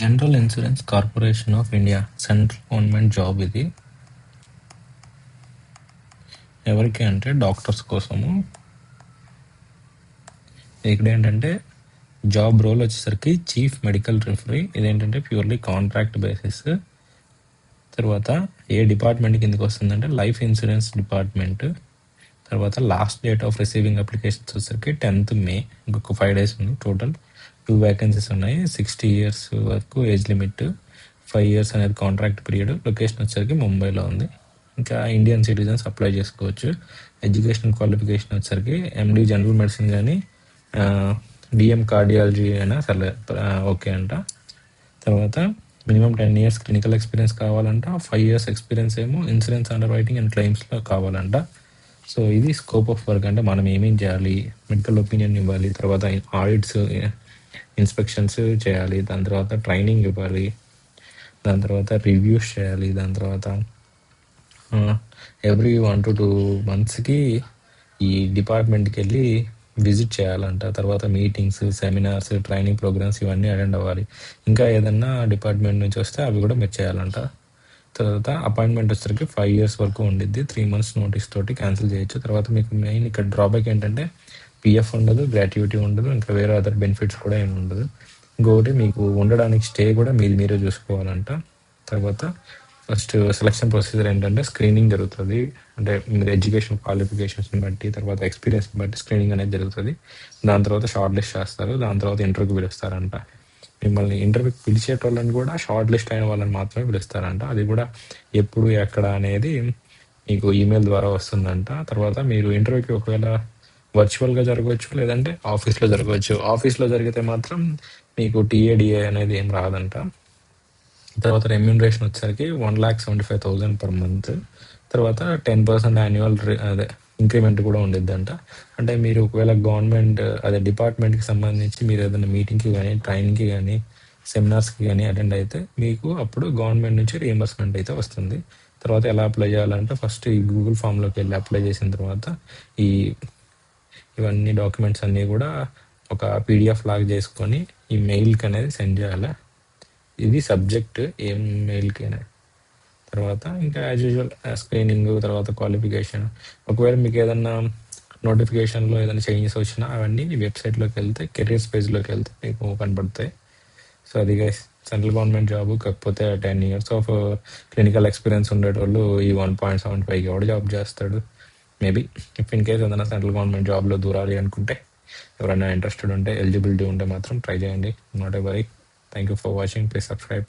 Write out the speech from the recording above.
General insurance corporation of India central government job ఇది. ఎవరికి అంటే డాక్టర్స్ కోసము. ఇక్కడ ఏంటంటే జాబ్ రోల్ వచ్చేసరికి చీఫ్ మెడికల్ రిఫరీ. ఇదేంటంటే ప్యూర్లీ కాంట్రాక్ట్ బేసిస్. తర్వాత ఏ డిపార్ట్మెంట్ కిందకి వస్తుందంటే లైఫ్ ఇన్సూరెన్స్ డిపార్ట్మెంట్. తర్వాత last date of receiving applications వచ్చేసరికి 10th May. ఇంకొక 5 days ఉంది. టోటల్ 2 vacancies ఉన్నాయి. 60 years వరకు ఏజ్ లిమిట్, 5 years అనేది కాంట్రాక్ట్ పీరియడ్. లొకేషన్ వచ్చేసరికి ముంబైలో ఉంది. ఇంకా ఇండియన్ సిటిజన్స్ అప్లై చేసుకోవచ్చు. ఎడ్యుకేషన్ క్వాలిఫికేషన్ వచ్చేసరికి MD జనరల్ మెడిసిన్ కానీ DM కార్డియాలజీ అయినా సరే ఓకే అంట. తర్వాత మినిమం 10 years క్లినికల్ ఎక్స్పీరియన్స్ కావాలంట. 5 years ఎక్స్పీరియన్స్ ఏమో ఇన్సూరెన్స్ అండర్ రైటింగ్ అండ్ క్లెయిమ్స్లో కావాలంట. సో ఇది స్కోప్ ఆఫ్ వర్క్. అంటే మనం ఏమేం చేయాలి, మెడికల్ ఒపీనియన్ ఇవ్వాలి, తర్వాత ఆడిట్స్ ఇన్స్పెక్షన్స్ చేయాలి, దాని తర్వాత ట్రైనింగ్ ఇవ్వాలి, దాని తర్వాత రివ్యూస్ చేయాలి, దాని తర్వాత ఎవ్రీ 1 to 2 monthsకి ఈ డిపార్ట్మెంట్కి వెళ్ళి విజిట్ చేయాలంట. తర్వాత మీటింగ్స్, సెమినార్స్, ట్రైనింగ్ ప్రోగ్రామ్స్ ఇవన్నీ అటెండ్ అవ్వాలి. ఇంకా ఏదన్నా డిపార్ట్మెంట్ నుంచి వస్తే అవి కూడా మీరు చేయాలంట. తర్వాత అపాయింట్మెంట్ వచ్చేసరికి 5 years వరకు ఉండిద్ది. 3 months నోటీస్ తోటి క్యాన్సిల్ చేయొచ్చు. తర్వాత మీకు మెయిన్ ఇక్కడ డ్రాబ్యాక్ ఏంటంటే PF ఉండదు, గ్రాట్యుటీ ఉండదు, ఇంకా వేరే అదర్ బెనిఫిట్స్ కూడా ఏమి ఉండదు. ఇంకొకటి మీకు ఉండడానికి స్టే కూడా మీరే చూసుకోవాలంట. తర్వాత ఫస్ట్ సెలక్షన్ ప్రొసీజర్ ఏంటంటే స్క్రీనింగ్ జరుగుతుంది. అంటే మీరు ఎడ్యుకేషన్ క్వాలిఫికేషన్స్ని బట్టి, తర్వాత ఎక్స్పీరియన్స్ని బట్టి స్క్రీనింగ్ అనేది జరుగుతుంది. దాని తర్వాత షార్ట్ లిస్ట్ చేస్తారు. దాని తర్వాత ఇంటర్వ్యూకి పిలుస్తారంట. మిమ్మల్ని ఇంటర్వ్యూకి పిలిచేటోళ్ళని కూడా షార్ట్ లిస్ట్ అయిన వాళ్ళని మాత్రమే పిలుస్తారంట. అది కూడా ఎప్పుడు ఎక్కడ అనేది మీకు ఈమెయిల్ ద్వారా వస్తుందంట. తర్వాత మీరు ఇంటర్వ్యూకి ఒకవేళ వర్చువల్గా జరగవచ్చు, లేదంటే ఆఫీస్లో జరగవచ్చు. ఆఫీస్లో జరిగితే మాత్రం మీకు TADA అనేది ఏం రాదంట. తర్వాత రెమ్యూనరేషన్ వచ్చేసరికి 1,75,000 per month. తర్వాత 10% యాన్యువల్ అదే ఇంక్రిమెంట్ కూడా ఉండిద్దంట. అంటే మీరు ఒకవేళ గవర్నమెంట్ అదే డిపార్ట్మెంట్కి సంబంధించి మీరు ఏదైనా మీటింగ్కి కానీ, ట్రైనింగ్కి కానీ, సెమినార్స్కి కానీ అటెండ్ అయితే మీకు అప్పుడు గవర్నమెంట్ నుంచి రీఎంబర్స్మెంట్ అయితే వస్తుంది. తర్వాత ఎలా అప్లై చేయాలంటే ఫస్ట్ ఈ గూగుల్ ఫామ్లోకి వెళ్ళి అప్లై చేసిన తర్వాత ఇవన్నీ డాక్యుమెంట్స్ అన్నీ కూడా ఒక PDF లాగా చేసుకొని ఈ మెయిల్కి అనేది సెండ్ చేయాలి. ఇది సబ్జెక్ట్ ఏం మెయిల్కి అయినా. తర్వాత ఇంకా యాజ్ యూజువల్ స్క్రీనింగ్, తర్వాత క్వాలిఫికేషన్. ఒకవేళ మీకు ఏదన్నా నోటిఫికేషన్లో ఏదైనా చేంజెస్ వచ్చినా అవన్నీ వెబ్సైట్లోకి వెళ్తే, కెరీర్స్ పేజ్లోకి వెళ్తే మీకు కనపడతాయి. సో అది గైస్ సెంట్రల్ గవర్నమెంట్ జాబ్. కాకపోతే 10 years ఆఫ్ క్లినికల్ ఎక్స్పీరియన్స్ ఉండేటోళ్ళు ఈ 1.75 ఎవడు జాబ్ చేస్తాడు. మేబీ ఇఫ్ ఇన్ కేస్ ఏదైనా సెంట్రల్ గవర్నమెంట్ జాబ్లో దూరాలి అనుకుంటే, ఎవరైనా ఇంట్రెస్టెడ్ ఉంటే, ఎలిజిబిలిటీ ఉంటే మాత్రం ట్రై చేయండి. Not a worry. Thank you for watching. Please subscribe.